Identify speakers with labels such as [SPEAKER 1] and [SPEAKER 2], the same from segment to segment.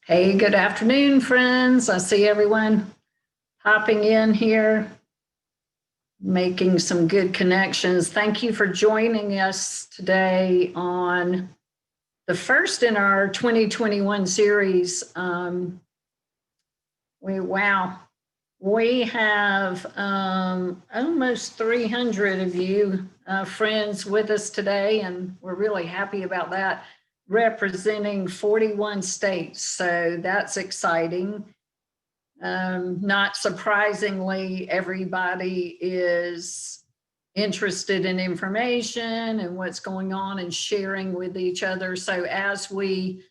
[SPEAKER 1] Hey, good afternoon, friends. I see everyone hopping in here, making some good connections. Thank you for joining us today on the first in our 2021 series. We have almost 300 of you friends with us today, and we're really happy about that, representing 41 states. So that's exciting. Not surprisingly, everybody is interested in information and what's going on and sharing with each other. So as we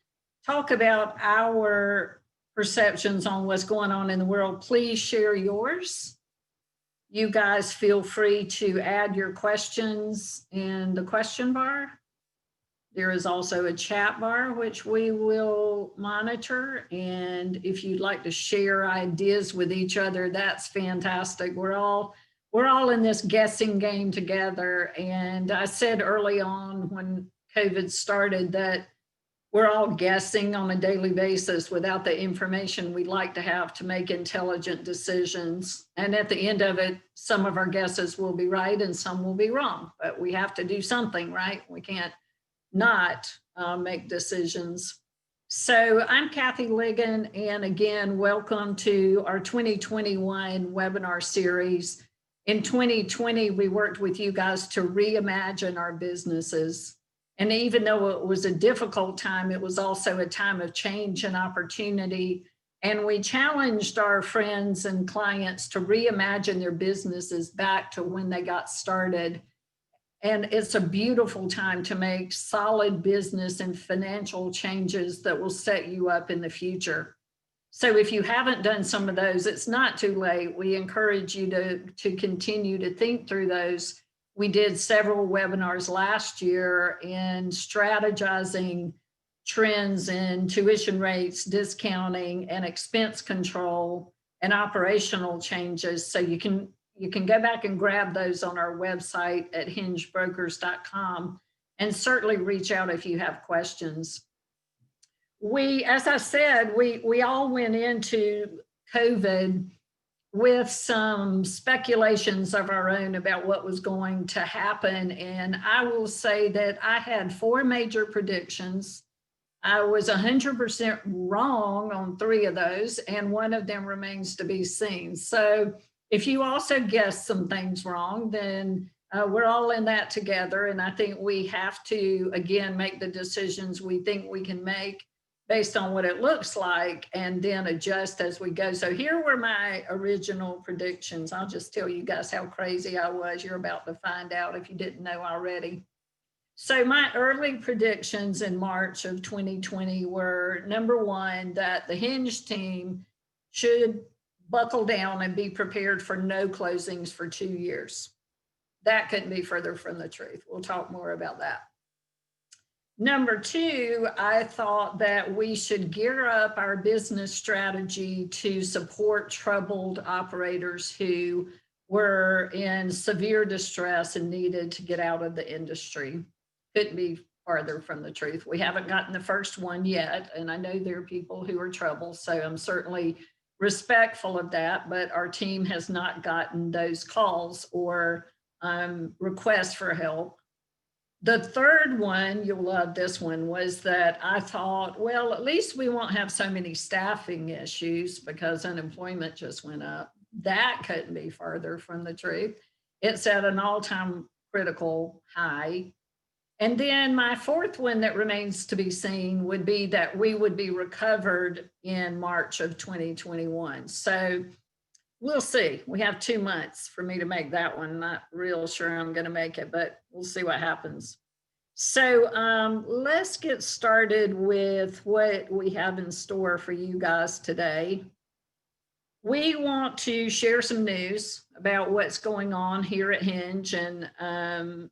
[SPEAKER 1] talk about our perceptions on what's going on in the world, please share yours. You guys feel free to add your questions in the question bar. There is also a chat bar, which we will monitor. And if you'd like to share ideas with each other, that's fantastic. We're all in this guessing game together. And I said early on when COVID started that we're all guessing on a daily basis without the information we'd like to have to make intelligent decisions. And at the end of it, some of our guesses will be right and some will be wrong, but we have to do something, right? We can't not make decisions. So I'm Kathy Ligon, and again, welcome to our 2021 webinar series. In 2020, we worked with you guys to reimagine our businesses. And even though it was a difficult time, it was also a time of change and opportunity. And we challenged our friends and clients to reimagine their businesses back to when they got started. And it's a beautiful time to make solid business and financial changes that will set you up in the future. So if you haven't done some of those, it's not too late. We encourage you to continue to think through those. We did several webinars last year in strategizing trends in tuition rates, discounting, and expense control and operational changes. So you can go back and grab those on our website at hingebrokers.com and certainly reach out if you have questions. As I said, we all went into COVID with some speculations of our own about what was going to happen. And I will say that I had 4 major predictions. I was 100% wrong on 3 of those, and one of them remains to be seen. So if you also guessed some things wrong, then we're all in that together. And I think we have to, again, make the decisions we think we can make based on what it looks like and then adjust as we go. So here were my original predictions. I'll just tell you guys how crazy I was. You're about to find out if you didn't know already. So my early predictions in March of 2020 were, number 1, that the Hinge team should buckle down and be prepared for no closings for 2 years. That couldn't be further from the truth. We'll talk more about that. Number 2, I thought that we should gear up our business strategy to support troubled operators who were in severe distress and needed to get out of the industry. Couldn't be farther from the truth. We haven't gotten the first one yet, and I know there are people who are troubled, so I'm certainly respectful of that, but our team has not gotten those calls or requests for help. The third one, you'll love this one, was that I thought, well, at least we won't have so many staffing issues because unemployment just went up. That couldn't be farther from the truth. It's at an all-time critical high. And then my fourth one that remains to be seen would be that we would be recovered in March of 2021. So we'll see. We have 2 months for me to make that one. Not real sure I'm going to make it, but we'll see what happens. So let's get started with what we have in store for you guys today. We want to share some news about what's going on here at Hinge and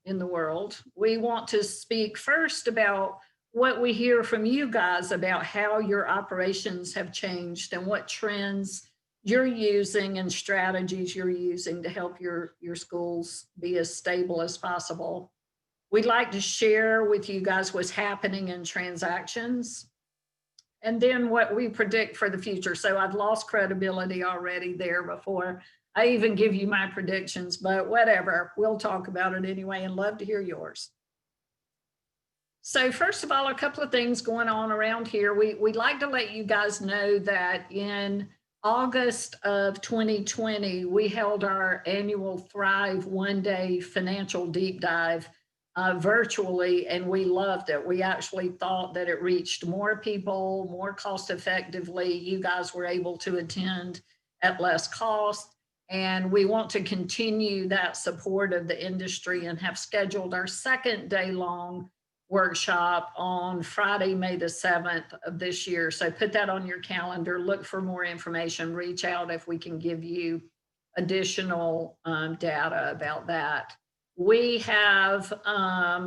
[SPEAKER 1] in the world. We want to speak first about what we hear from you guys about how your operations have changed and what trends you're using and strategies you're using to help your schools be as stable as possible. We'd like to share with you guys what's happening in transactions and then what we predict for the future. So I've lost credibility already there before I even give you my predictions, but whatever, we'll talk about it anyway and love to hear yours. So first of all, a couple of things going on around here. We'd like to let you guys know that in August of 2020, we held our annual Thrive one-day financial deep dive virtually, and we loved it. We actually thought that it reached more people more cost effectively. You guys were able to attend at less cost. And we want to continue that support of the industry and have scheduled our second day-long workshop on Friday, May the 7th of this year. So put that on your calendar, look for more information, reach out if we can give you additional data about that. We have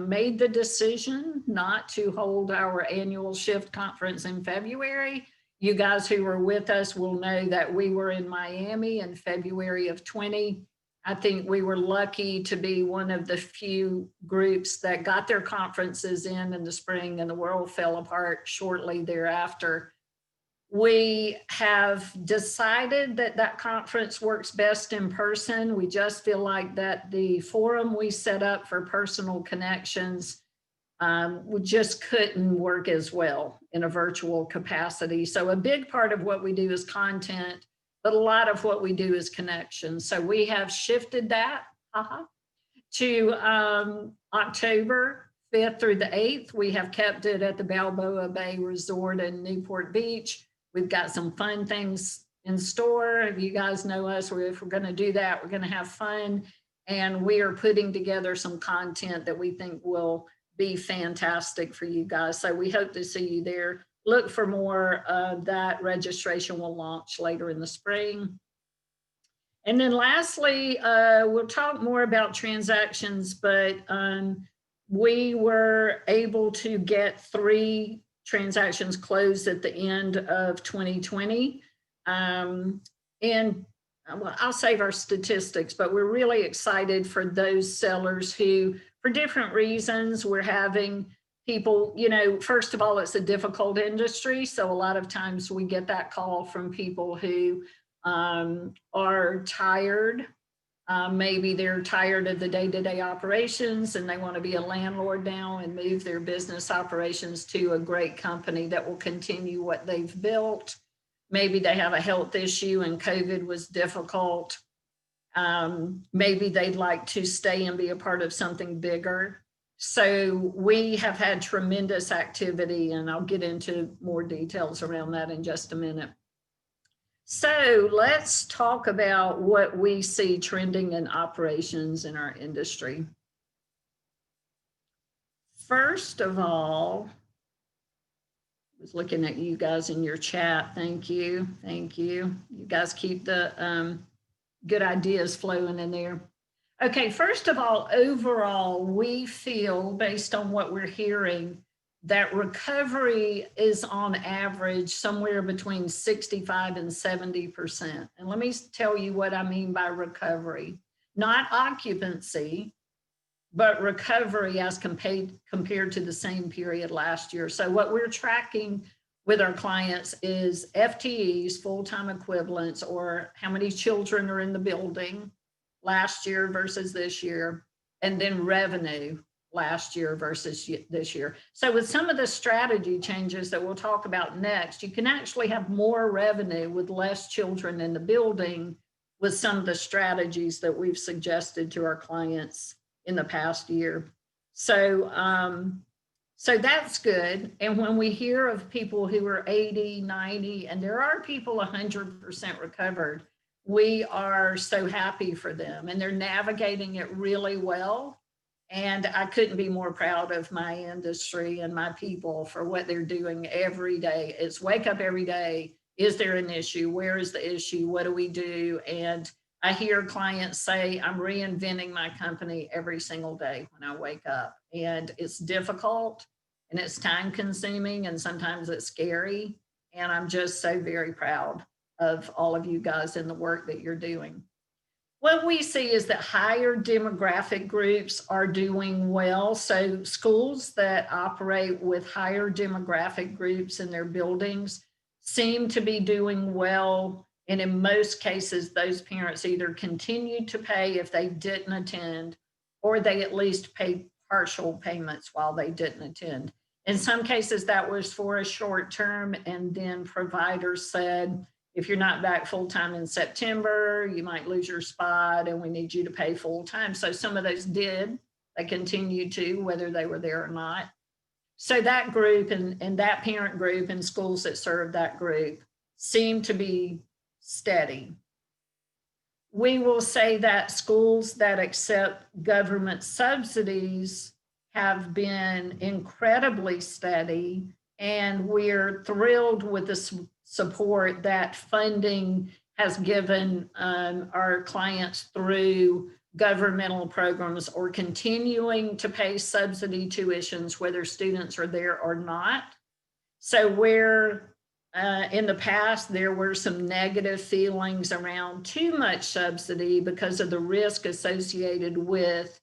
[SPEAKER 1] made the decision not to hold our annual Shift conference in February. You guys who were with us will know that we were in Miami in February of 20. I think we were lucky to be one of the few groups that got their conferences in the spring, and the world fell apart shortly thereafter. We have decided that that conference works best in person. We just feel like that the forum we set up for personal connections we just couldn't work as well in a virtual capacity. So a big part of what we do is content, but a lot of what we do is connections. So we have shifted that to October 5th through the 8th. We have kept it at the Balboa Bay Resort in Newport Beach. We've got some fun things in store. If you guys know us, if we're going to do that, we're going to have fun. And we are putting together some content that we think will be fantastic for you guys. So we hope to see you there. Look for more. That registration will launch later in the spring. And then lastly, we'll talk more about transactions, but we were able to get 3 transactions closed at the end of 2020. And well, I'll save our statistics, but we're really excited for those sellers who, for different reasons, we're having people, first of all, it's a difficult industry. So a lot of times we get that call from people who are tired. Maybe they're tired of the day-to-day operations and they want to be a landlord now and move their business operations to a great company that will continue what they've built. Maybe they have a health issue and COVID was difficult. Maybe they'd like to stay and be a part of something bigger. So we have had tremendous activity, and I'll get into more details around that in just a minute. So let's talk about what we see trending in operations in our industry. First of all, I was looking at you guys in your chat. Thank you. Thank you. You guys keep the good ideas flowing in there. Okay, first of all, overall, we feel, based on what we're hearing, that recovery is on average somewhere between 65 and 70%. And let me tell you what I mean by recovery. Not occupancy, but recovery as compared to the same period last year. So what we're tracking with our clients is FTEs, full-time equivalents, or how many children are in the building last year versus this year, and then revenue last year versus this year. So with some of the strategy changes that we'll talk about next, you can actually have more revenue with less children in the building with some of the strategies that we've suggested to our clients in the past year. So that's good. And when we hear of people who are 80, 90, and there are people 100% recovered, we are so happy for them, and they're navigating it really well. And I couldn't be more proud of my industry and my people for what they're doing every day. It's wake up every day. Is there an issue? Where is the issue? What do we do? And I hear clients say, I'm reinventing my company every single day when I wake up. And it's difficult and it's time consuming and sometimes it's scary. And I'm just so very proud of all of you guys in the work that you're doing. What we see is that higher demographic groups are doing well. So schools that operate with higher demographic groups in their buildings seem to be doing well. And in most cases, those parents either continue to pay if they didn't attend, or they at least pay partial payments while they didn't attend. In some cases, that was for a short term, and then providers said, if you're not back full time in September, you might lose your spot and we need you to pay full time. So some of those did. They continued to, whether they were there or not. So that group and that parent group and schools that serve that group seem to be steady. We will say that schools that accept government subsidies have been incredibly steady, and we're thrilled with the support that funding has given our clients through governmental programs or continuing to pay subsidy tuitions, whether students are there or not. So where in the past there were some negative feelings around too much subsidy because of the risk associated with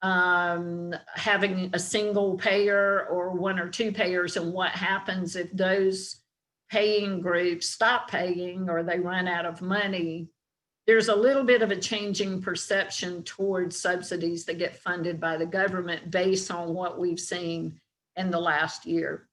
[SPEAKER 1] having a single payer or one or two payers, and what happens if those paying groups stop paying or they run out of money. There's a little bit of a changing perception towards subsidies that get funded by the government based on what we've seen in the last year.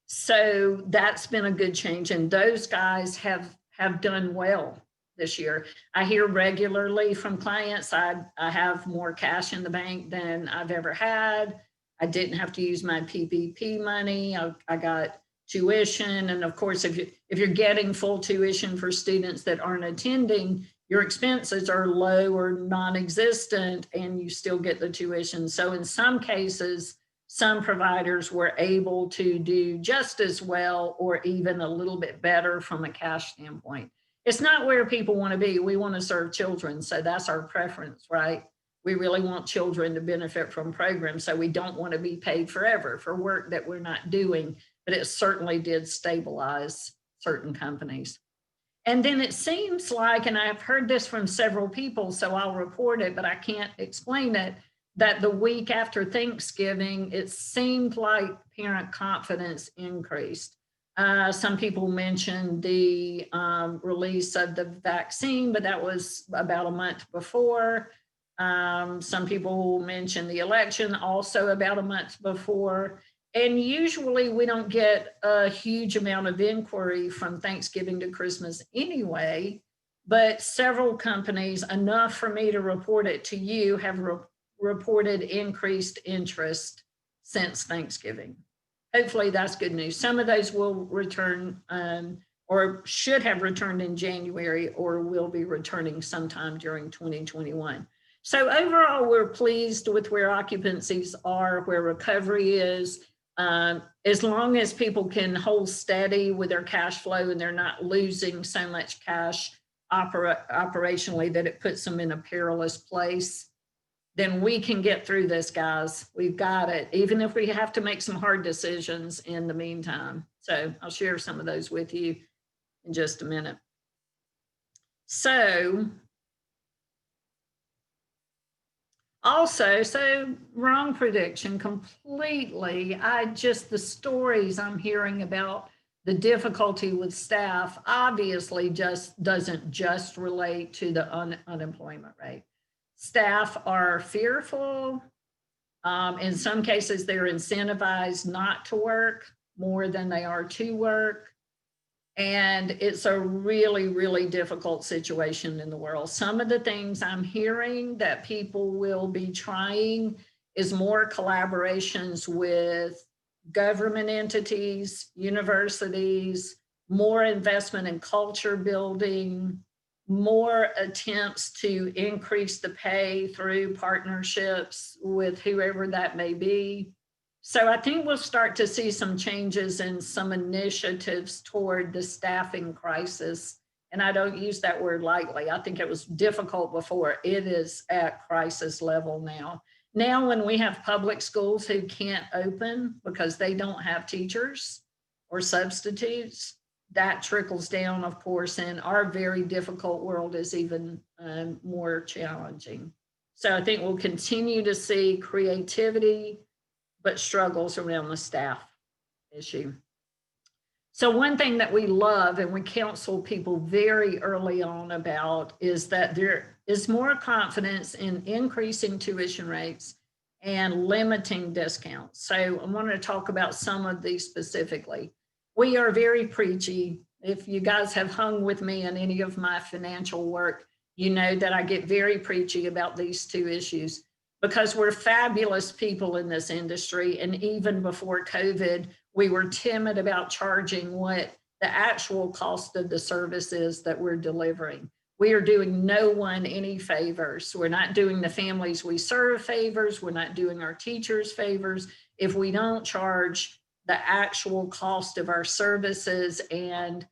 [SPEAKER 1] So that's been a good change, and those guys have done well this year. I hear regularly from clients, I have more cash in the bank than I've ever had. I didn't have to use my PPP money. I got tuition. And of course, if you're getting full tuition for students that aren't attending, your expenses are low or non-existent and you still get the tuition. So in some cases, some providers were able to do just as well or even a little bit better from a cash standpoint. It's not where people want to be. We want to serve children. So that's our preference, right? We really want children to benefit from programs. So we don't want to be paid forever for work that we're not doing, but it certainly did stabilize certain companies. And then it seems like, and I've heard this from several people, so I'll report it, but I can't explain it, that the week after Thanksgiving, it seemed like parent confidence increased. Some people mentioned the release of the vaccine, but that was about a month before. Some people mentioned the election also about a month before. And usually we don't get a huge amount of inquiry from Thanksgiving to Christmas anyway, but several companies, enough for me to report it to you, have reported increased interest since Thanksgiving. Hopefully that's good news. Some of those will return or should have returned in January or will be returning sometime during 2021. So overall, we're pleased with where occupancies are, where recovery is. As long as people can hold steady with their cash flow and they're not losing so much cash operationally that it puts them in a perilous place, then we can get through this, guys. We've got it, even if we have to make some hard decisions in the meantime. So I'll share some of those with you in just a minute. So also, wrong prediction completely. The stories I'm hearing about the difficulty with staff obviously just doesn't just relate to the unemployment rate. Staff are fearful. In some cases, they're incentivized not to work more than they are to work. And it's a really, really difficult situation in the world. Some of the things I'm hearing that people will be trying is more collaborations with government entities, universities, more investment in culture building, more attempts to increase the pay through partnerships with whoever that may be. So I think we'll start to see some changes and some initiatives toward the staffing crisis. And I don't use that word lightly. I think it was difficult before. It is at crisis level now. Now, when we have public schools who can't open because they don't have teachers or substitutes, that trickles down, of course, and our very difficult world is even more challenging. So I think we'll continue to see creativity, but struggles around the staff issue. So one thing that we love and we counsel people very early on about is that there is more confidence in increasing tuition rates and limiting discounts. So I want to talk about some of these specifically. We are very preachy. If you guys have hung with me in any of my financial work, you know that I get very preachy about these two issues because we're fabulous people in this industry. And even before COVID, we were timid about charging what the actual cost of the service is that we're delivering. We are doing no one any favors. We're not doing the families we serve favors. We're not doing our teachers favors if we don't charge the actual cost of our services and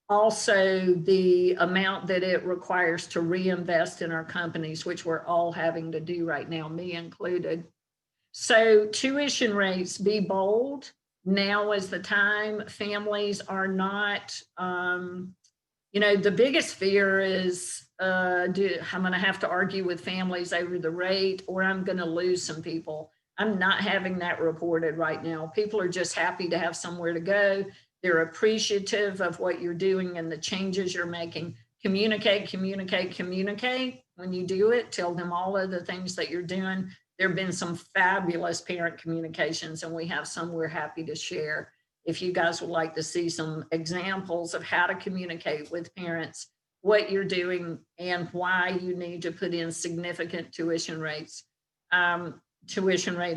[SPEAKER 1] also the amount that it requires to reinvest in our companies, which we're all having to do right now, me included. So tuition rates, be bold. Now is the time. Families are not, the biggest fear is I'm going to have to argue with families over the rate or I'm going to lose some people. I'm not having that reported right now. People are just happy to have somewhere to go. They're appreciative of what you're doing and the changes you're making. Communicate, communicate, communicate. When you do it, tell them all of the things that you're doing. There have been some fabulous parent communications, and we have some we're happy to share. If you guys would like to see some examples of how to communicate with parents, what you're doing, and why you need to put in significant tuition rate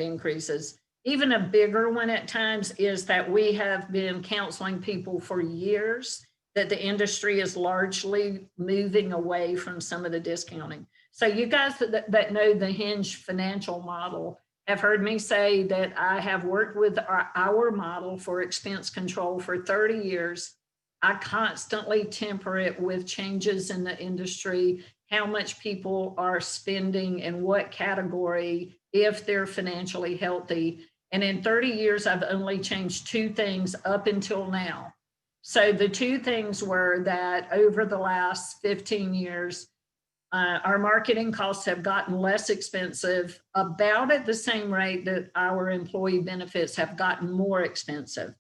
[SPEAKER 1] increases. Even a bigger one at times is that we have been counseling people for years that the industry is largely moving away from some of the discounting. So you guys that know the Hinge financial model have heard me say that I have worked with our model for expense control for 30 years. I constantly temper it with changes in the industry, how much people are spending in what category, if they're financially healthy. And in 30 years, I've only changed two things up until now. So the two things were that over the last 15 years, our marketing costs have gotten less expensive, about at the same rate that our employee benefits have gotten more expensive.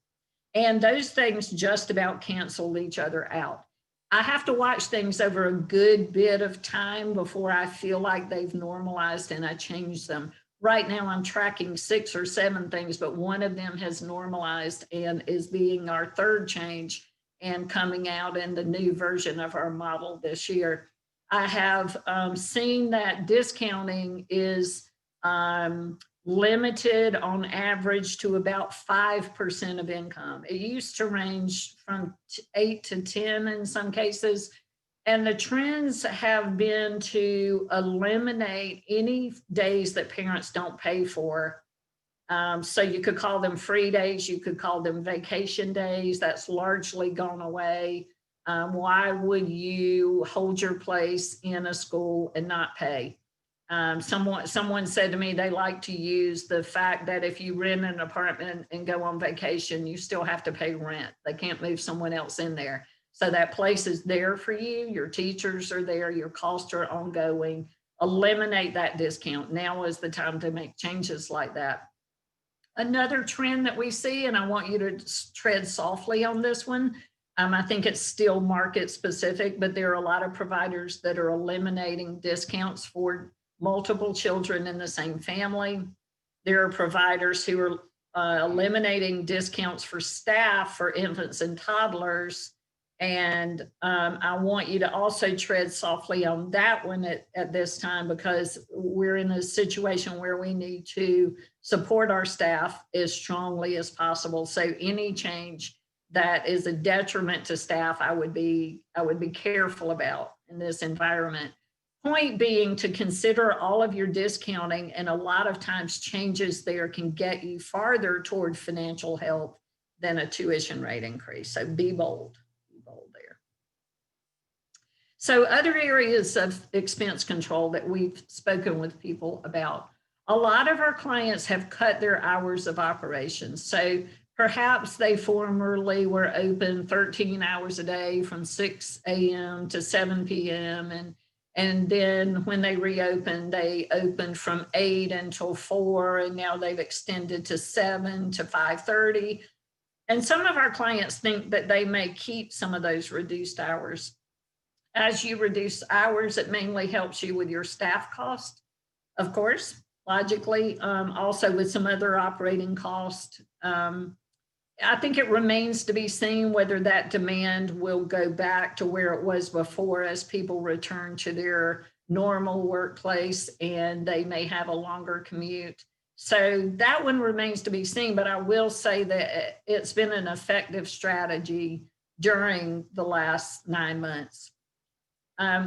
[SPEAKER 1] And those things just about canceled each other out. I have to watch things over a good bit of time before I feel like they've normalized and I change them. Right now, I'm tracking 6 or 7 things, but one of them has normalized and is being our third change and coming out in the new version of our model this year. I have seen that discounting is limited on average to about 5% of income. It used to range from 8 to 10 in some cases. And the trends have been to eliminate any days that parents don't pay for. So you could call them free days, you could call them vacation days. That's largely gone away. Why would you hold your place in a school and not pay? Someone said to me they like to use the fact that if you rent an apartment and go on vacation, you still have to pay rent. They can't move someone else in there. So that place is there for you. Your teachers are there. Your costs are ongoing. Eliminate that discount. Now is the time to make changes like that. Another trend that we see, and I want you to tread softly on this one. I think it's still market specific, but there are a lot of providers that are eliminating discounts for multiple children in the same family. There are providers who are eliminating discounts for staff for infants and toddlers. And I want you to also tread softly on that one at this time, because we're in a situation where we need to support our staff as strongly as possible. So any change that is a detriment to staff, I would be careful about in this environment. Point being to consider all of your discounting, and a lot of times changes there can get you farther toward financial health than a tuition rate increase. So be bold. There. So other areas of expense control that we've spoken with people about, a lot of our clients have cut their hours of operations. So Perhaps they formerly were open 13 hours a day from 6 a.m. to 7 p.m. And then when they reopened, they opened from 8 until 4, and now they've extended to 7 to 5:30. And some of our clients think that they may keep some of those reduced hours. As you reduce hours, it mainly helps you with your staff cost, of course, logically, also with some other operating cost. I think it remains to be seen whether that demand will go back to where it was before as people return to their normal workplace and they may have a longer commute. So that one remains to be seen, but I will say that it's been an effective strategy during the last 9 months.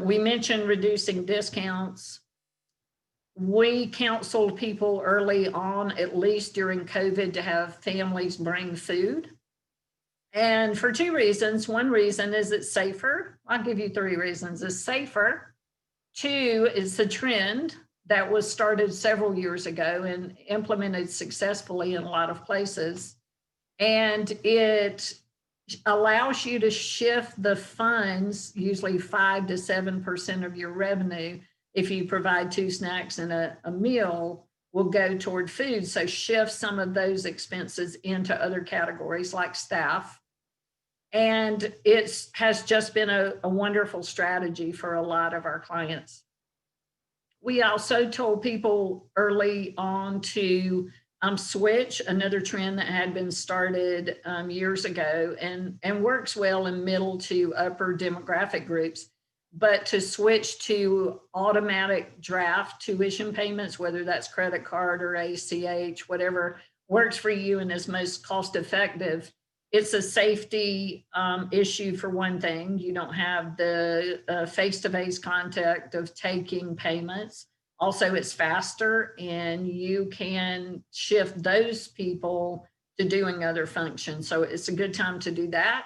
[SPEAKER 1] We mentioned reducing discounts. We counseled people early on, at least during COVID, to have families bring food. And for 2 reasons. One reason is it's safer. I'll give you 3 reasons. It's safer. 2 is the trend that was started several years ago and implemented successfully in a lot of places. And it allows you to shift the funds, usually 5 to 7% of your revenue, if you provide 2 snacks and a meal, will go toward food. So shift some of those expenses into other categories like staff. And it has just been a wonderful strategy for a lot of our clients. We also told people early on to switch, another trend that had been started years ago and works well in middle to upper demographic groups, but to switch to automatic draft tuition payments, whether that's credit card or ACH, whatever works for you and is most cost effective. It's a safety issue for one thing. You don't have the face-to-face contact of taking payments. Also, it's faster and you can shift those people to doing other functions. So it's a good time to do that.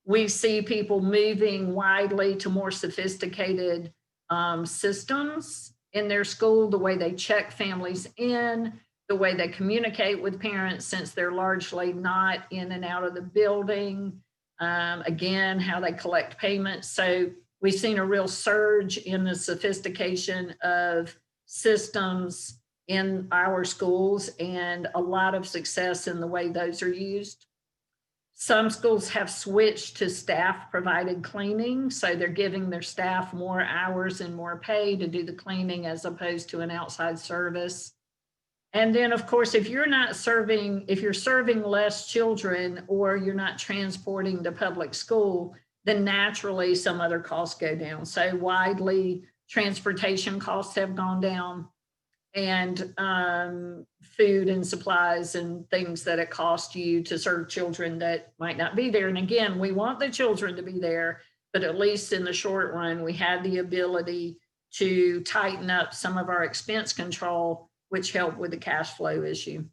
[SPEAKER 1] We see people moving widely to more sophisticated systems in their school, the way they check families in, the way they communicate with parents since they're largely not in and out of the building. Again, how they collect payments. So we've seen a real surge in the sophistication of systems in our schools and a lot of success in the way those are used. Some schools have switched to staff provided cleaning. So they're giving their staff more hours and more pay to do the cleaning as opposed to an outside service. And then of course, if you're serving less children or you're not transporting to public school, then naturally some other costs go down. So widely transportation costs have gone down, and food and supplies and things that it costs you to serve children that might not be there. And again, we want the children to be there, but at least in the short run, we had the ability to tighten up some of our expense control, which helped with the cash flow issue.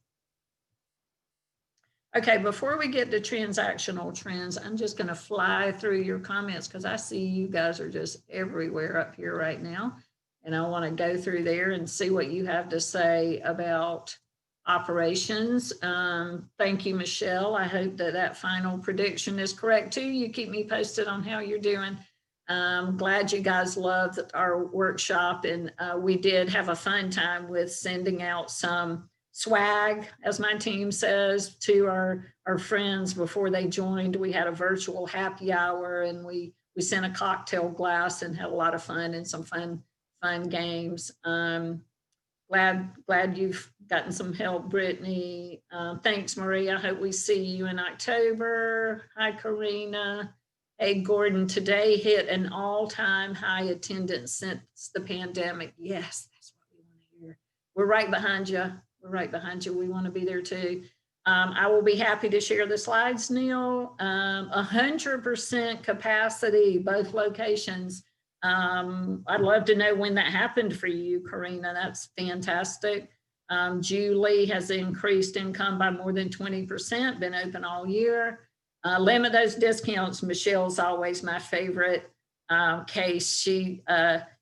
[SPEAKER 1] Okay, before we get to transactional trends, I'm just going to fly through your comments because I see you guys are just everywhere up here right now. And I want to go through there and see what you have to say about operations. Thank you, Michelle. I hope that final prediction is correct too. You keep me posted on how you're doing. I'm glad you guys loved our workshop, and we did have a fun time with sending out some swag, as my team says, to our friends before they joined. We had a virtual happy hour and we sent a cocktail glass and had a lot of fun and some fun games. Glad you've gotten some help, Brittany. Thanks, Maria. I hope we see you in October. Hi, Karina. Hey, Gordon, today hit an all-time high attendance since the pandemic. Yes, that's what we want to hear. We're right behind you. We're right behind you. We want to be there too. I will be happy to share the slides, Neil. 100% capacity, both locations. I'd love to know when that happened for you, Karina. That's fantastic. Julie has increased income by more than 20%, been open all year. Limit those discounts. Michelle's always my favorite case. She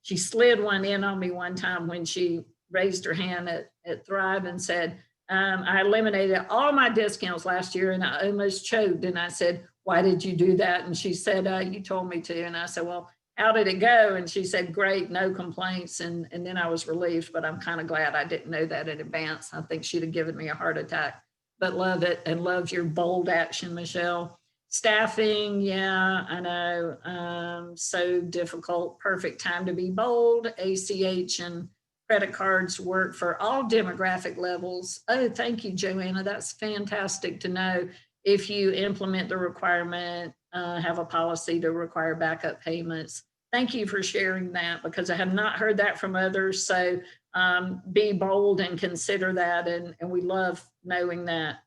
[SPEAKER 1] slid one in on me one time when she raised her hand at Thrive and said, I eliminated all my discounts last year and I almost choked. And I said, why did you do that? And she said, you told me to. And I said, well, how did it go? And she said, great, no complaints. And then I was relieved, but I'm kind of glad I didn't know that in advance. I think she'd have given me a heart attack, but love it and love your bold action, Michelle. Staffing, yeah, I know, so difficult. Perfect time to be bold. ACH and credit cards work for all demographic levels. Oh, thank you, Joanna. That's fantastic to know. If you implement the requirement, have a policy to require backup payments. Thank you for sharing that because I have not heard that from others. So be bold and consider that. And we love knowing that.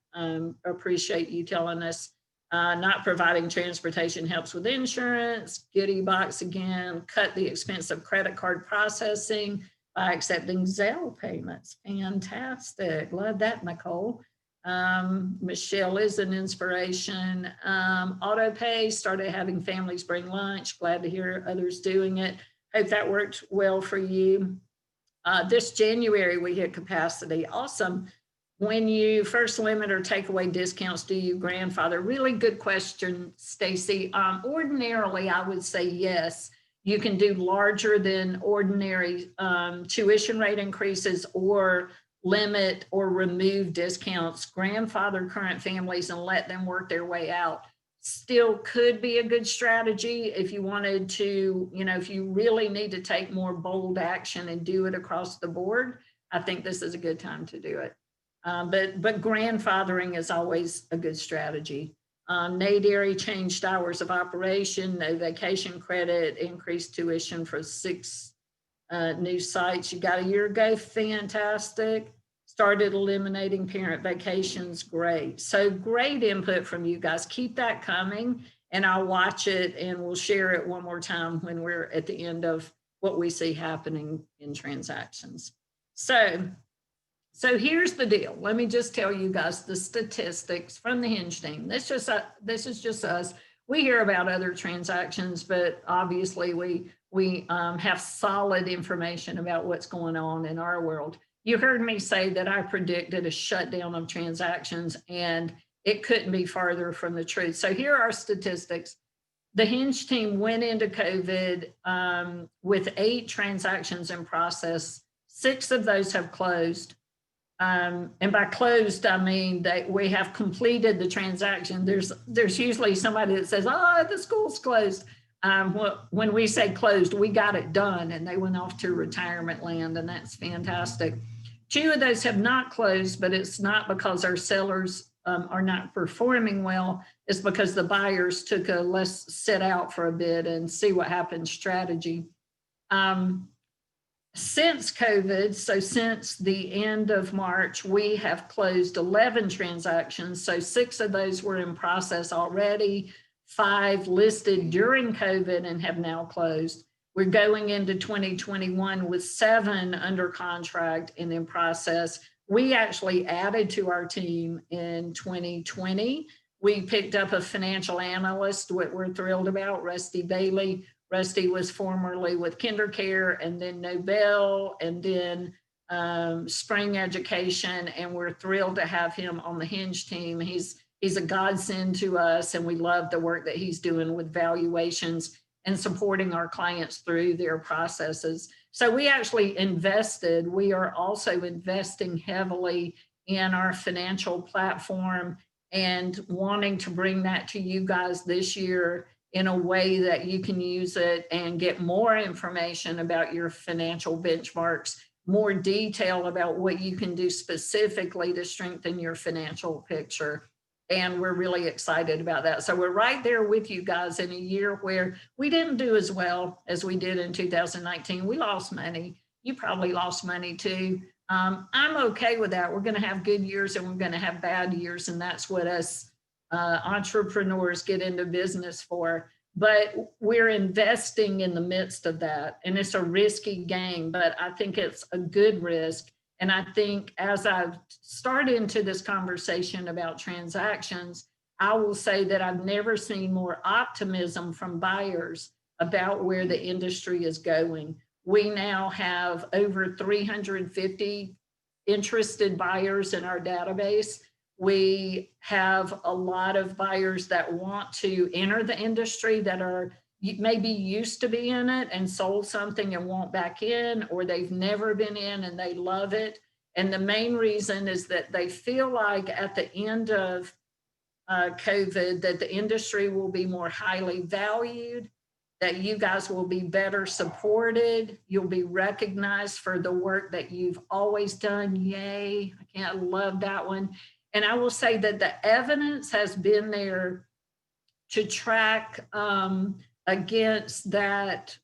[SPEAKER 1] Appreciate you telling us. Not providing transportation helps with insurance. Goodie box again. Cut the expense of credit card processing by accepting Zelle payments. Fantastic. Love that, Nicole. Michelle is an inspiration. Auto pay, started having families bring lunch. Glad to hear others doing it. Hope that worked well for you. This January, we hit capacity. Awesome. When you first limit or take away discounts, do you grandfather? Really good question, Stacy. Ordinarily, I would say yes. You can do larger than ordinary tuition rate increases or limit or remove discounts, grandfather current families and let them work their way out. Still could be a good strategy if you wanted to, if you really need to take more bold action and do it across the board. I think this is a good time to do it. But grandfathering is always a good strategy. NADERI changed hours of operation, no vacation credit, increased tuition for 6 new sites you got a year ago. Fantastic. Started eliminating parent vacations. Great. So great input from you guys. Keep that coming and I'll watch it and we'll share it one more time when we're at the end of what we see happening in transactions. So here's the deal. Let me just tell you guys the statistics from the Hinge team. This is just us. We hear about other transactions, but obviously we have solid information about what's going on in our world. You heard me say that I predicted a shutdown of transactions, and it couldn't be farther from the truth. So here are our statistics. The Hinge team went into COVID with 8 transactions in process. 6 of those have closed. And by closed, I mean that we have completed the transaction. There's usually somebody that says, oh, the school's closed. When we say closed, we got it done and they went off to retirement land, and that's fantastic. 2 of those have not closed, but it's not because our sellers are not performing well. It's because the buyers took a let's sit out for a bit and see what happens strategy. Since COVID, so since the end of March, we have closed 11 transactions. So 6 of those were in process already, 5 listed during COVID and have now closed. We're going into 2021 with 7 under contract and in process. We actually added to our team in 2020. We picked up a financial analyst, what we're thrilled about, Rusty Bailey. Rusty was formerly with KinderCare and then Nobel and then Spring Education, and we're thrilled to have him on the Hinge team. He's a godsend to us, and we love the work that he's doing with valuations and supporting our clients through their processes. So we actually invested. We are also investing heavily in our financial platform and wanting to bring that to you guys this year in a way that you can use it and get more information about your financial benchmarks, more detail about what you can do specifically to strengthen your financial picture. And we're really excited about that. So we're right there with you guys in a year where we didn't do as well as we did in 2019. We lost money. You probably lost money too. I'm okay with that. We're going to have good years and we're going to have bad years. And that's what us entrepreneurs get into business for. But we're investing in the midst of that. And it's a risky game, but I think it's a good risk. And I think as I've started into this conversation about transactions, I will say that I've never seen more optimism from buyers about where the industry is going. We now have over 350 interested buyers in our database. We have a lot of buyers that want to enter the industry that are maybe used to be in it and sold something and won't back in, or they've never been in and they love it. And the main reason is that they feel like at the end of COVID that the industry will be more highly valued, that you guys will be better supported. You'll be recognized for the work that you've always done. Yay, I love that one. And I will say that the evidence has been there to track against that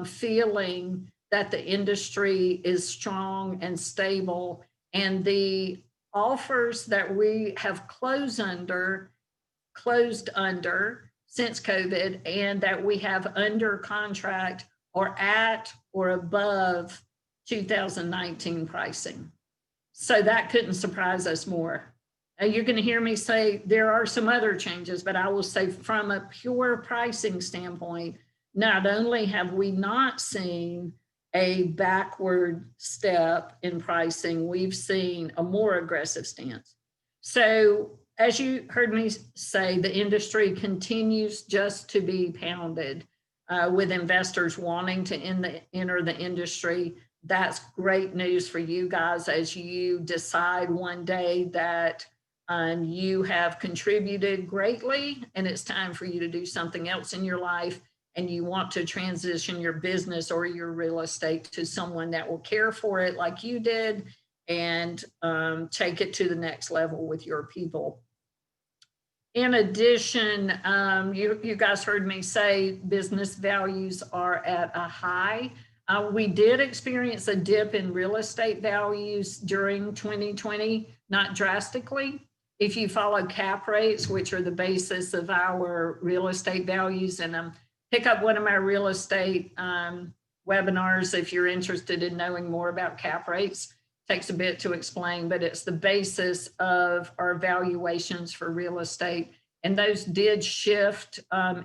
[SPEAKER 1] feeling that the industry is strong and stable. And the offers that we have closed under since COVID and that we have under contract are at or above 2019 pricing. So that couldn't surprise us more. You're going to hear me say there are some other changes, but I will say from a pure pricing standpoint, not only have we not seen a backward step in pricing, we've seen a more aggressive stance. So as you heard me say, the industry continues just to be pounded with investors wanting to enter the industry. That's great news for you guys as you decide one day that you have contributed greatly and it's time for you to do something else in your life, and you want to transition your business or your real estate to someone that will care for it like you did and take it to the next level with your people. In addition, you guys heard me say business values are at a high. We did experience a dip in real estate values during 2020, not drastically. If you follow cap rates, which are the basis of our real estate values, and pick up one of my real estate webinars if you're interested in knowing more about cap rates. Takes a bit to explain, but it's the basis of our valuations for real estate. And those did shift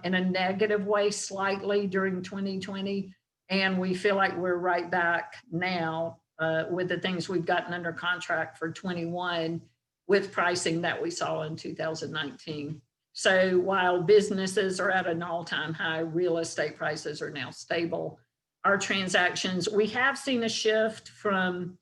[SPEAKER 1] in a negative way slightly during 2020. And we feel like we're right back now with the things we've gotten under contract for 21 with pricing that we saw in 2019. So while businesses are at an all-time high, real estate prices are now stable. Our transactions, we have seen a shift from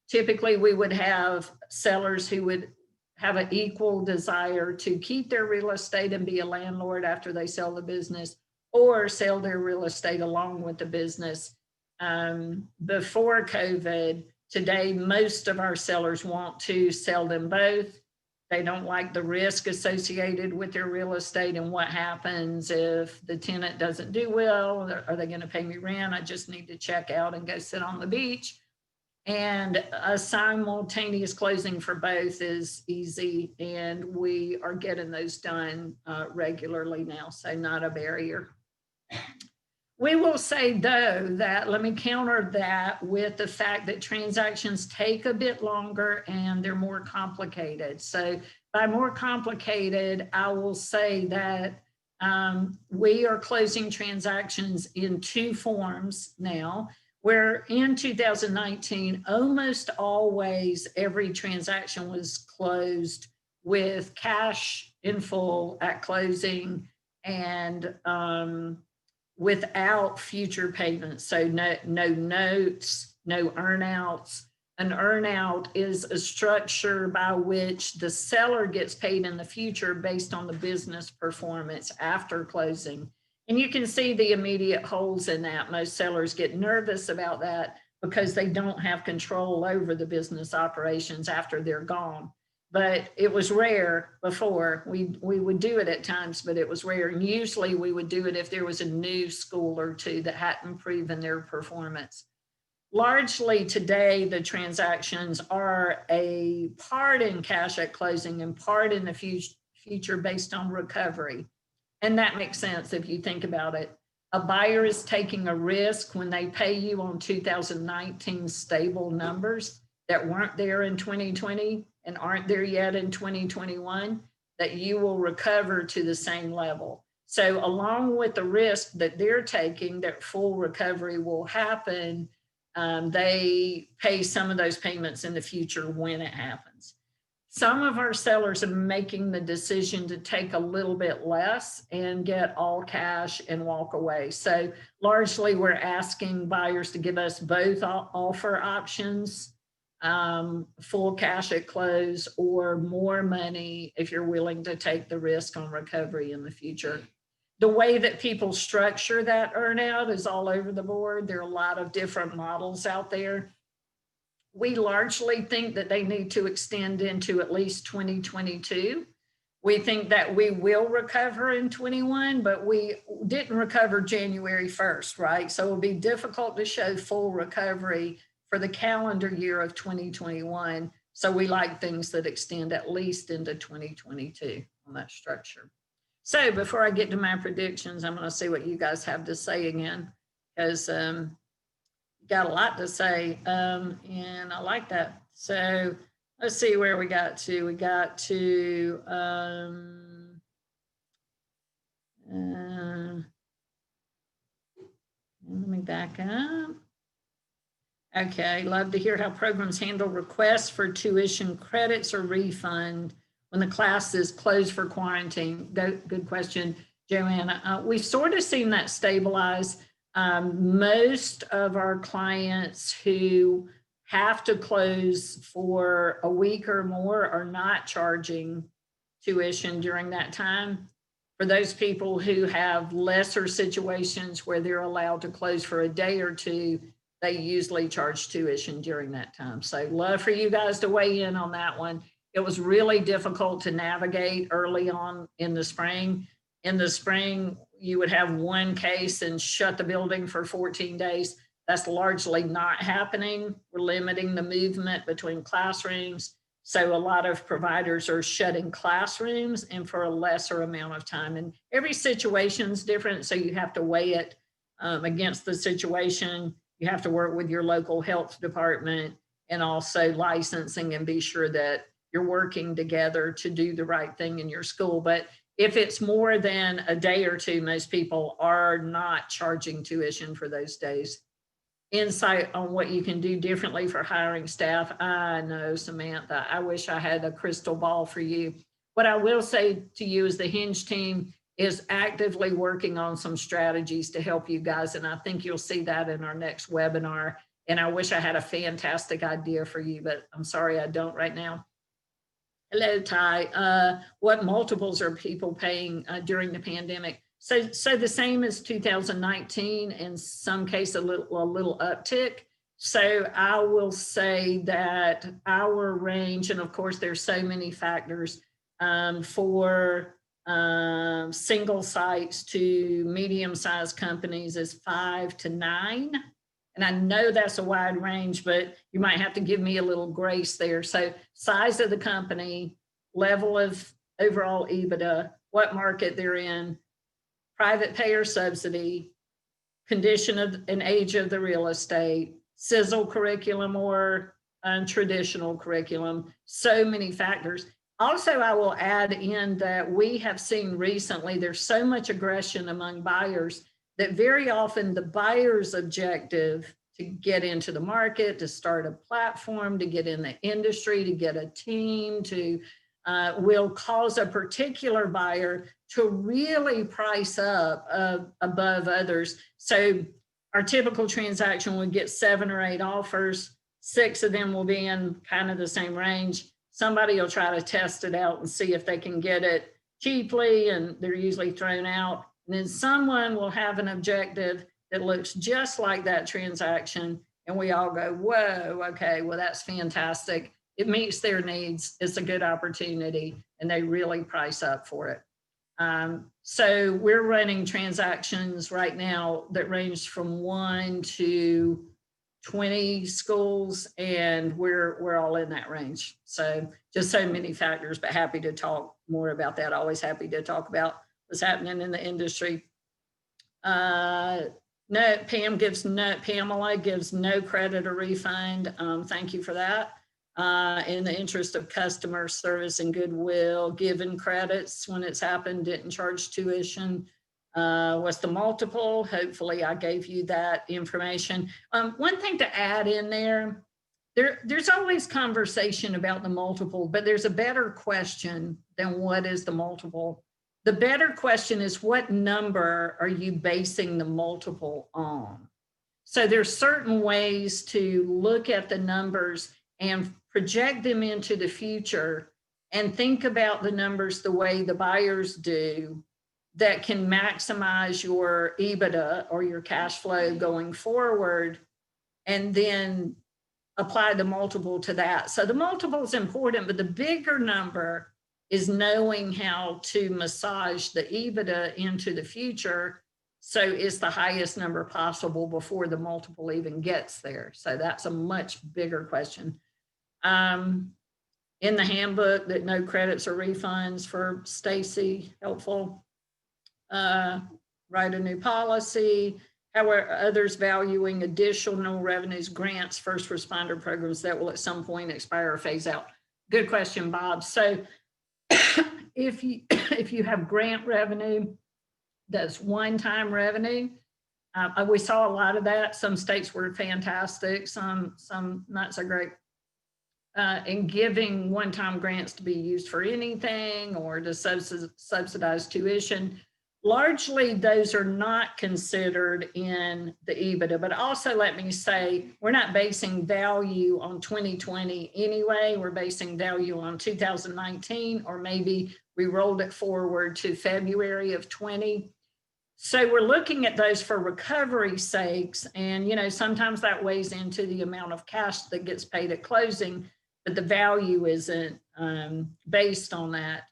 [SPEAKER 1] typically we would have sellers who would have an equal desire to keep their real estate and be a landlord after they sell the business, or sell their real estate along with the business. Before COVID, today, most of our sellers want to sell them both. They don't like the risk associated with their real estate and what happens if the tenant doesn't do well. Are they going to pay me rent? I just need to check out and go sit on the beach. And a simultaneous closing for both is easy, and we are getting those done regularly now, so not a barrier. We will say, though, that let me counter that with the fact that transactions take a bit longer and they're more complicated. So by more complicated, I will say that we are closing transactions in two forms now, where in 2019, almost always every transaction was closed with cash in full at closing and without future payments. So no notes, no earnouts. An earnout is a structure by which the seller gets paid in the future based on the business performance after closing. And you can see the immediate holes in that. Most sellers get nervous about that because they don't have control over the business operations after they're gone. But it was rare before. We would do it at times, but it was rare. And usually we would do it if there was a new school or two that hadn't proven their performance. Largely today, the transactions are a part in cash at closing and part in the future based on recovery. And that makes sense if you think about it. A buyer is taking a risk when they pay you on 2019 stable numbers that weren't there in 2020 and aren't there yet in 2021, that you will recover to the same level. So along with the risk that they're taking, that full recovery will happen, they pay some of those payments in the future when it happens. Some of our sellers are making the decision to take a little bit less and get all cash and walk away. So largely we're asking buyers to give us both offer options, full cash at close or more money if you're willing to take the risk on recovery in the future. The way that people structure that earnout is all over the board. There are a lot of different models out there. We largely think that they need to extend into at least 2022. We think that we will recover in 21, but we didn't recover January 1st, right? So it'll be difficult to show full recovery for the calendar year of 2021. So we like things that extend at least into 2022 on that structure. So before I get to my predictions, I'm going to see what you guys have to say again, because got a lot to say, and I like that. So let's see where we got to. We got to, let me back up. Okay, love to hear how programs handle requests for tuition credits or refund when the class is closed for quarantine. Good question, Joanna. We've sort of seen that stabilize. Most of our clients who have to close for a week or more are not charging tuition during that time. For those people who have lesser situations where they're allowed to close for a day or two, they usually charge tuition during that time. So love for you guys to weigh in on that one. It was really difficult to navigate early on in the spring. In the spring, you would have one case and shut the building for 14 days. That's largely not happening. We're limiting the movement between classrooms. So a lot of providers are shutting classrooms and for a lesser amount of time. And every situation is different. So you have to weigh it against the situation. You have to work with your local health department and also licensing and be sure that you're working together to do the right thing in your school. But if it's more than a day or two, most people are not charging tuition for those days. Insight on what you can do differently for hiring staff. I know, Samantha, I wish I had a crystal ball for you. What I will say to you is the Hinge team is actively working on some strategies to help you guys. And I think you'll see that in our next webinar. And I wish I had a fantastic idea for you, but I'm sorry I don't right now. Hello, Ty. What multiples are people paying during the pandemic? So the same as 2019, in some case a little uptick. So I will say that our range, and of course there's so many factors, for single sites to medium-sized companies is 5 to 9. And I know that's a wide range, but you might have to give me a little grace there. So size of the company, level of overall EBITDA, what market they're in, private payer subsidy, condition of and age of the real estate, Sizzle curriculum or traditional curriculum, so many factors. Also, I will add in that we have seen recently, there's so much aggression among buyers that very often the buyer's objective to get into the market, to start a platform, to get in the industry, to get a team, to will cause a particular buyer to really price up above others. So our typical transaction would get 7 or 8 offers. 6 of them will be in kind of the same range. Somebody will try to test it out and see if they can get it cheaply, and they're usually thrown out. And then someone will have an objective that looks just like that transaction. And we all go, whoa, okay, well, that's fantastic. It meets their needs. It's a good opportunity. And they really price up for it. So we're running transactions right now that range from 1 to 20 schools, and we're all in that range. So just so many factors, but happy to talk more about that. Always happy to talk about what's happening in the industry. No, Pamela gives no credit or refund. Thank you for that. In the interest of customer service and goodwill, given credits when it's happened, didn't charge tuition. What's the multiple? Hopefully I gave you that information. One thing to add in there's always conversation about the multiple, but there's a better question than what is the multiple. The better question is, what number are you basing the multiple on? So there's certain ways to look at the numbers and project them into the future and think about the numbers the way the buyers do that can maximize your EBITDA or your cash flow going forward, and then apply the multiple to that. So the multiple is important, but the bigger number is knowing how to massage the EBITDA into the future so it's the highest number possible before the multiple even gets there. So that's a much bigger question. In the handbook, that no credits or refunds for Stacy, helpful. Write a new policy. How are others valuing additional revenues, grants, first responder programs that will at some point expire or phase out? Good question, Bob. So if you have grant revenue, that's one-time revenue. We saw a lot of that. Some states were fantastic, some not so great. And giving one-time grants to be used for anything or to subsidize tuition. Largely, those are not considered in the EBITDA, but also let me say, we're not basing value on 2020 anyway. We're basing value on 2019, or maybe we rolled it forward to February of 20. So we're looking at those for recovery sakes. And, sometimes that weighs into the amount of cash that gets paid at closing, but the value isn't based on that.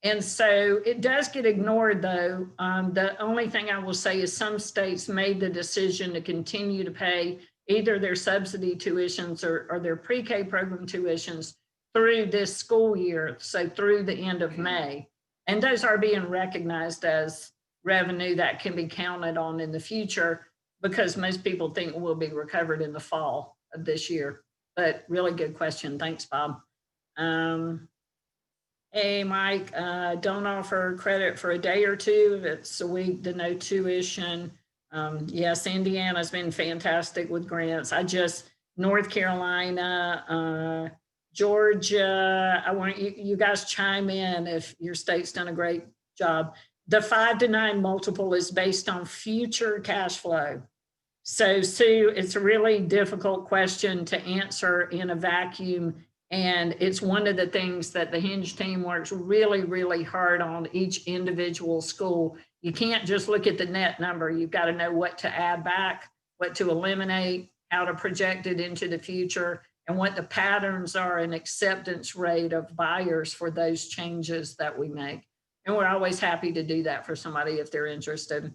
[SPEAKER 1] And so it does get ignored, though. The only thing I will say is some states made the decision to continue to pay either their subsidy tuitions or their pre-K program tuitions through this school year, so through the end of May. And those are being recognized as revenue that can be counted on in the future, because most people think will be recovered in the fall of this year. But really good question. Thanks, Bob. Hey, Mike, don't offer credit for a day or two. If it's a week, the no tuition. Yes, Indiana's been fantastic with grants. North Carolina, Georgia, I want you guys chime in if your state's done a great job. The 5 to 9 multiple is based on future cash flow. So, Sue, it's a really difficult question to answer in a vacuum. And it's one of the things that the Hinge team works really, really hard on each individual school. You can't just look at the net number. You've got to know what to add back, what to eliminate, how to project it into the future, and what the patterns are and acceptance rate of buyers for those changes that we make. And we're always happy to do that for somebody if they're interested.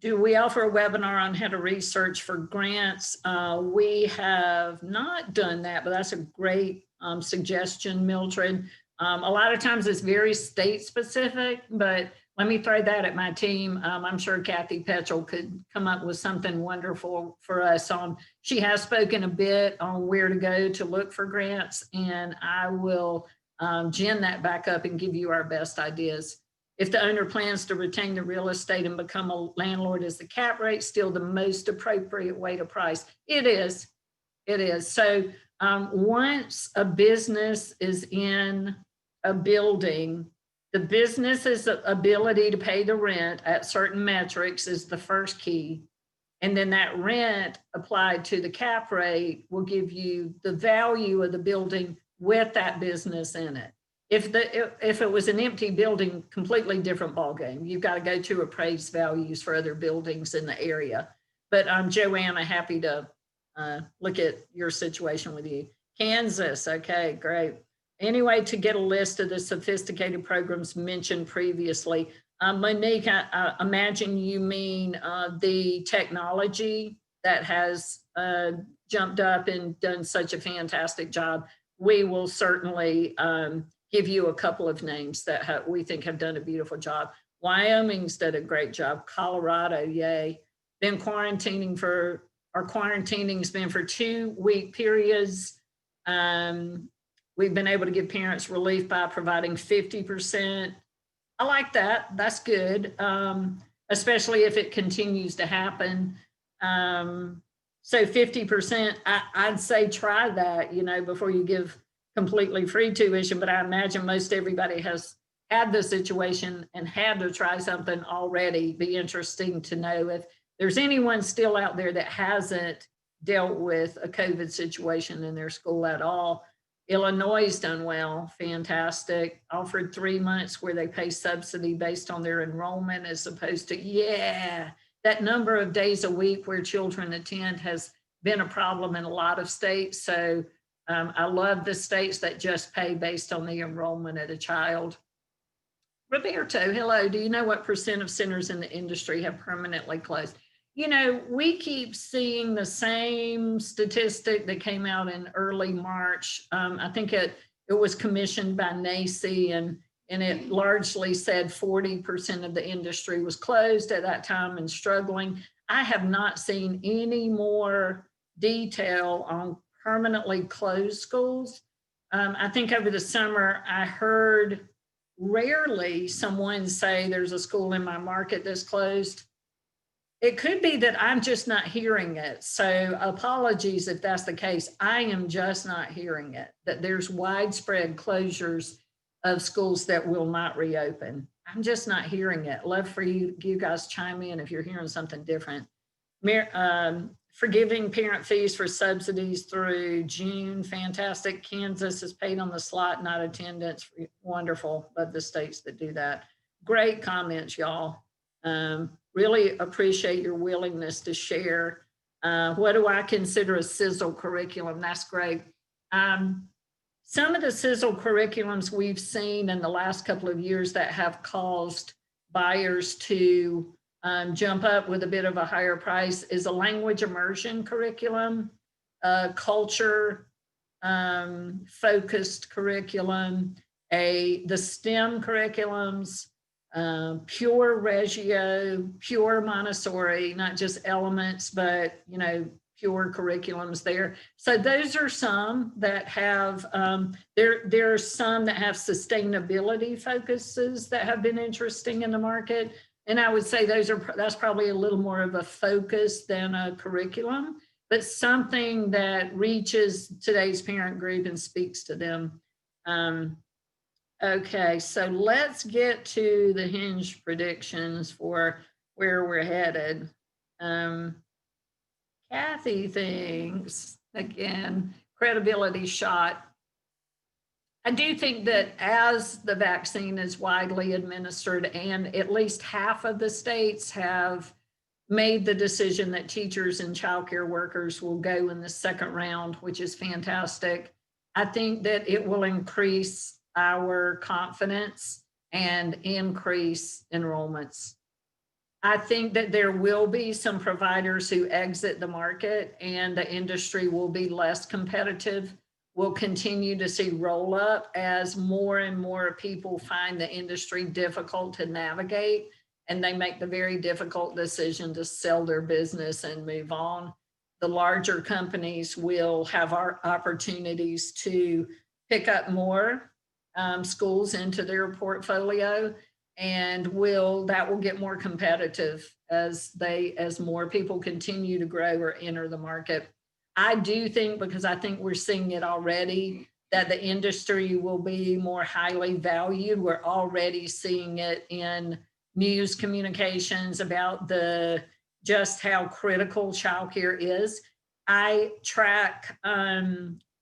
[SPEAKER 1] Do we offer a webinar on how to research for grants? We have not done that, but that's a great suggestion, Mildred. A lot of times it's very state specific, but let me throw that at my team. I'm sure Kathy Petchel could come up with something wonderful for us on. She has spoken a bit on where to go to look for grants, and I will gin that back up and give you our best ideas. If the owner plans to retain the real estate and become a landlord, is the cap rate still the most appropriate way to price? It is. It is. So once a business is in a building, the business's ability to pay the rent at certain metrics is the first key. And then that rent applied to the cap rate will give you the value of the building with that business in it. If it was an empty building, completely different ballgame. You've got to go to appraised values for other buildings in the area. But Joanna, happy to look at your situation with you. Kansas, okay, great. Anyway, to get a list of the sophisticated programs mentioned previously. Monique, I imagine you mean the technology that has jumped up and done such a fantastic job. We will certainly give you a couple of names that we think have done a beautiful job. Wyoming's done a great job. Colorado, yay. Been quarantining's been for 2-week periods. We've been able to give parents relief by providing 50% I like that. That's good. Especially if it continues to happen. So 50%, I'd say try that, before you give completely free tuition, but I imagine most everybody has had the situation and had to try something already. Be interesting to know if there's anyone still out there that hasn't dealt with a COVID situation in their school at all. Illinois has done well, fantastic. Offered 3 months where they pay subsidy based on their enrollment as opposed to, that number of days a week where children attend has been a problem in a lot of states. So I love the states that just pay based on the enrollment of the child. Roberto, hello. Do you know what percent of centers in the industry have permanently closed? We keep seeing the same statistic that came out in early March. I think it was commissioned by NACE, and it largely said 40% of the industry was closed at that time and struggling. I have not seen any more detail on permanently closed schools. I think over the summer, I heard rarely someone say there's a school in my market that's closed. It could be that I'm just not hearing it. So apologies if that's the case. I am just not hearing it, that there's widespread closures of schools that will not reopen. I'm just not hearing it. Love for you guys chime in if you're hearing something different. Forgiving parent fees for subsidies through June, fantastic. Kansas is paid on the slot, not attendance. Wonderful. Love the states that do that. Great comments, y'all. Really appreciate your willingness to share. What do I consider a Sizzle curriculum? That's great. Some of the Sizzle curriculums we've seen in the last couple of years that have caused buyers to jump up with a bit of a higher price is a language immersion curriculum, culture focused curriculum, the STEM curriculums, pure Reggio, pure Montessori, not just elements, but pure curriculums there. So those are some that have, there are some that have sustainability focuses that have been interesting in the market. And I would say that's probably a little more of a focus than a curriculum, but something that reaches today's parent group and speaks to them. Okay, so let's get to the Hinge predictions for where we're headed. Kathy thinks, again, credibility shot. I do think that as the vaccine is widely administered and at least half of the states have made the decision that teachers and childcare workers will go in the second round, which is fantastic. I think that it will increase our confidence and increase enrollments. I think that there will be some providers who exit the market and the industry will be less competitive. We'll continue to see roll up as more and more people find the industry difficult to navigate and they make the very difficult decision to sell their business and move on. The larger companies will have our opportunities to pick up more schools into their portfolio, and that will get more competitive as more people continue to grow or enter the market. I do think, because I think we're seeing it already, that the industry will be more highly valued. We're already seeing it in news communications about just how critical childcare is. I track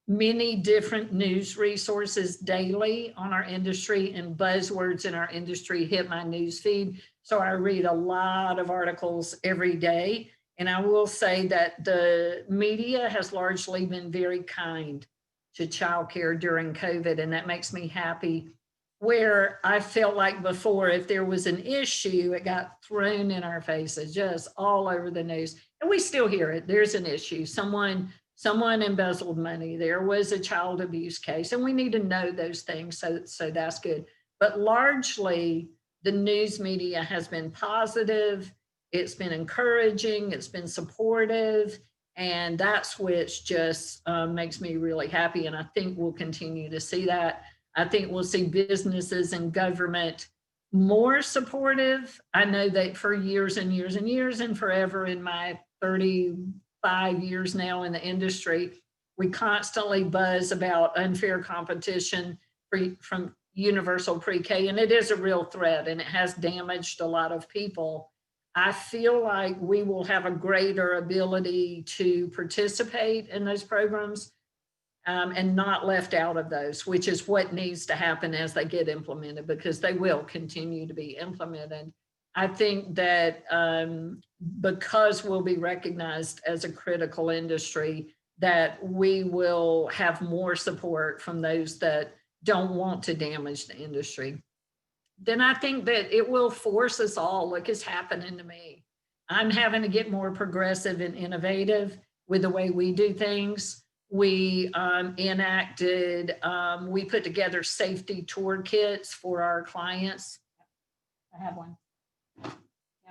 [SPEAKER 1] many different news resources daily on our industry, and buzzwords in our industry hit my news feed. So I read a lot of articles every day. And I will say that the media has largely been very kind to childcare during COVID, and that makes me happy. Where I felt like before, if there was an issue, it got thrown in our faces, just all over the news. And we still hear it. There's an issue. Someone embezzled money. There was a child abuse case, and we need to know those things. So that's good. But largely, the news media has been positive. It's been encouraging. It's been supportive. And that's which just makes me really happy. And I think we'll continue to see that. I think we'll see businesses and government more supportive. I know that for years and years and years and forever in my 35 years now in the industry, we constantly buzz about unfair competition from universal pre-K, and it is a real threat and it has damaged a lot of people. I feel like we will have a greater ability to participate in those programs and not left out of those, which is what needs to happen as they get implemented, because they will continue to be implemented. I think that because we'll be recognized as a critical industry, that we will have more support from those that don't want to damage the industry. Then I think that it will force us all. Look, it's happening to me. I'm having to get more progressive and innovative with the way we do things. We we put together safety tour kits for our clients. I have one. I'm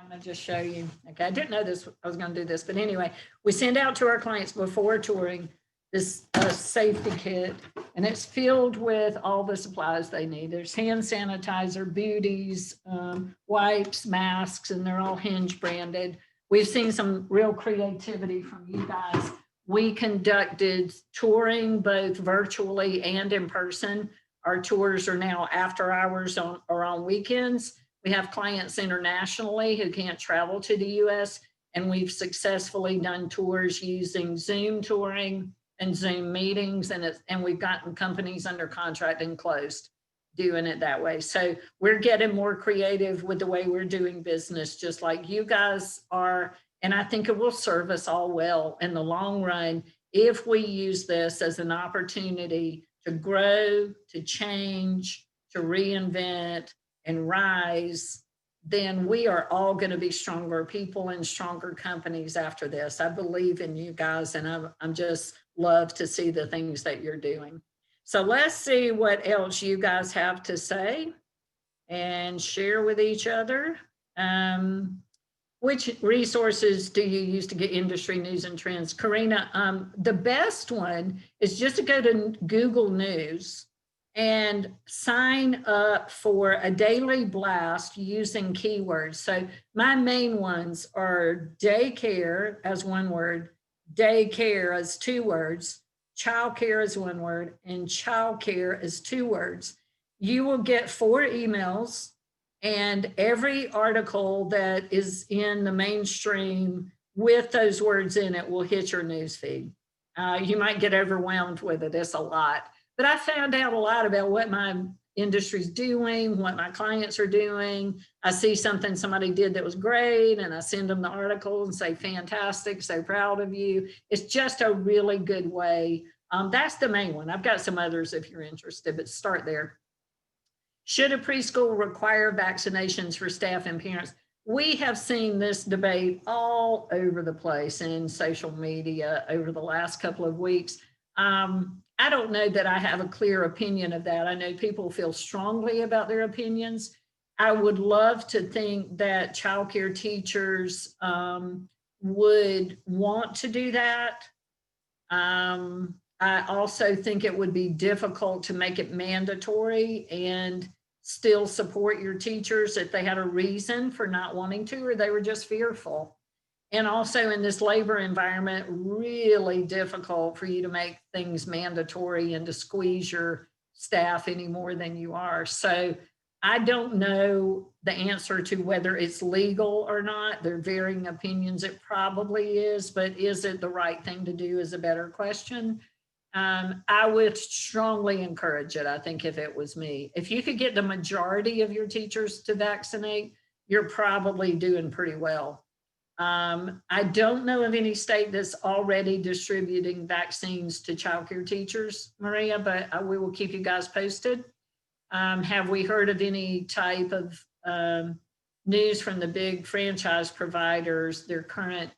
[SPEAKER 1] going to just show you. Okay, I didn't know this. I was going to do this, but anyway, we send out to our clients before touring this safety kit, and it's filled with all the supplies they need. There's hand sanitizer, booties, wipes, masks, and they're all Hinge branded. We've seen some real creativity from you guys. We conducted touring both virtually and in person. Our tours are now after hours or on weekends. We have clients internationally who can't travel to the US, and we've successfully done tours using Zoom touring and Zoom meetings, and we've gotten companies under contract and closed doing it that way. So we're getting more creative with the way we're doing business, just like you guys are. And I think it will serve us all well in the long run if we use this as an opportunity to grow, to change, to reinvent and rise. Then we are all going to be stronger people and stronger companies after this. I believe in you guys, and I'm just love to see the things that you're doing. So let's see what else you guys have to say and share with each other. Which resources do you use to get industry news and trends? Karina, the best one is just to go to Google News and sign up for a daily blast using keywords. So my main ones are daycare as one word, daycare as two words, childcare as one word, and childcare as two words. You will get 4 emails, and every article that is in the mainstream with those words in it will hit your news feed. You might get overwhelmed with it. It's a lot. But I found out a lot about what my industry's doing, what my clients are doing. I see something somebody did that was great, and I send them the article and say, fantastic, so proud of you. It's just a really good way. That's the main one. I've got some others if you're interested, but start there. Should a preschool require vaccinations for staff and parents? We have seen this debate all over the place in social media over the last couple of weeks. I don't know that I have a clear opinion of that. I know people feel strongly about their opinions. I would love to think that childcare teachers would want to do that. I also think it would be difficult to make it mandatory and still support your teachers if they had a reason for not wanting to, or they were just fearful. And also in this labor environment, really difficult for you to make things mandatory and to squeeze your staff any more than you are. So I don't know the answer to whether it's legal or not. There are varying opinions. It probably is, but is it the right thing to do is a better question. I would strongly encourage it, I think, if it was me. If you could get the majority of your teachers to vaccinate, you're probably doing pretty well. I don't know of any state that's already distributing vaccines to childcare teachers, Maria, but we will keep you guys posted. Have we heard of any type of news from the big franchise providers, their current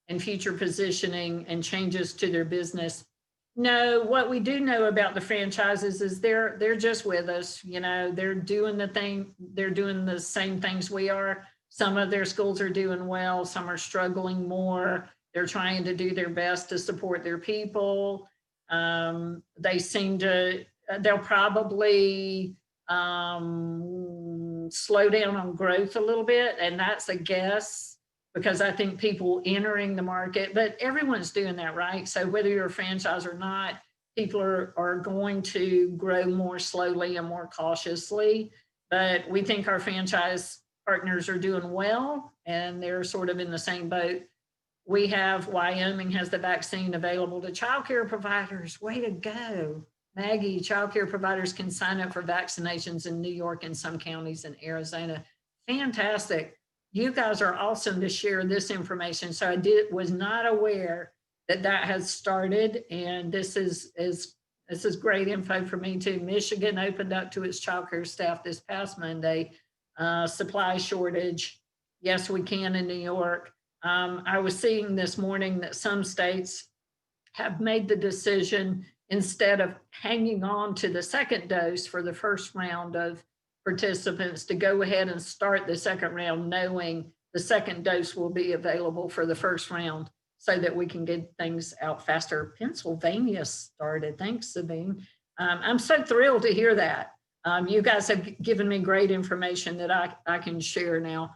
[SPEAKER 1] and future positioning and changes to their business? No, what we do know about the franchises is they're just with us. You know, they're doing the same things we are. Some of their schools are doing well, some are struggling more. They're trying to do their best to support their people. They'll probably slow down on growth a little bit. And that's a guess because I think people entering the market, but everyone's doing that, right? So whether you're a franchise or not, people are going to grow more slowly and more cautiously. But we think our franchise partners are doing well and they're sort of in the same boat. We have Wyoming has the vaccine available to childcare providers. Way to go. Maggie, childcare providers can sign up for vaccinations in New York and some counties in Arizona. Fantastic. You guys are awesome to share this information. So I was not aware that has started, and this is great info for me too. Michigan opened up to its childcare staff this past Monday. Supply shortage. Yes, we can in New York. I was seeing this morning that some states have made the decision, instead of hanging on to the second dose for the first round of participants, to go ahead and start the second round, knowing the second dose will be available for the first round so that we can get things out faster. Pennsylvania started. Thanks, Sabine. I'm so thrilled to hear that. You guys have given me great information that I can share now.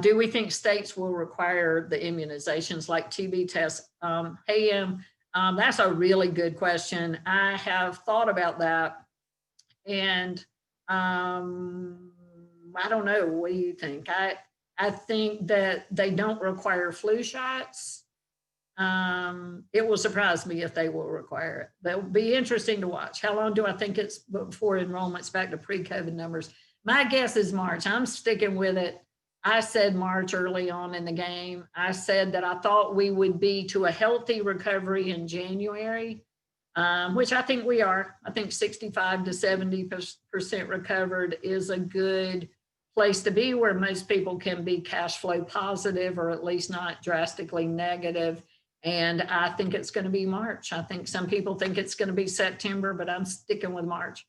[SPEAKER 1] Do we think states will require the immunizations like TB tests? Hey, that's a really good question. I have thought about that, and I don't know. What do you think? I think that they don't require flu shots. It will surprise me if they will require it. That will be interesting to watch. How long do I think it's before enrollment's back to pre-COVID numbers? My guess is March. I'm sticking with it. I said March early on in the game. I said that I thought we would be to a healthy recovery in January, which I think we are. I think 65 to 70% recovered is a good place to be, where most people can be cash flow positive or at least not drastically negative. And I think it's going to be March. I think some people think it's going to be September, but I'm sticking with March.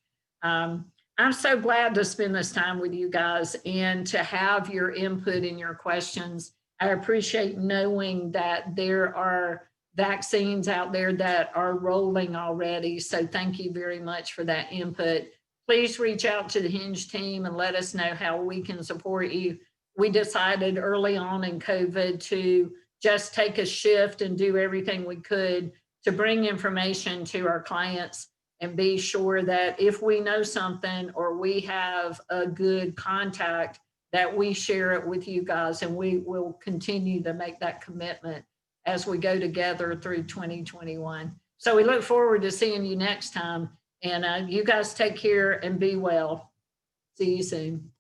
[SPEAKER 1] I'm so glad to spend this time with you guys and to have your input and your questions. I appreciate knowing that there are vaccines out there that are rolling already. So thank you very much for that input. Please reach out to the Hinge team and let us know how we can support you. We decided early on in COVID to just take a shift and do everything we could to bring information to our clients and be sure that if we know something or we have a good contact, that we share it with you guys, and we will continue to make that commitment as we go together through 2021. So we look forward to seeing you next time, and you guys take care and be well. See you soon.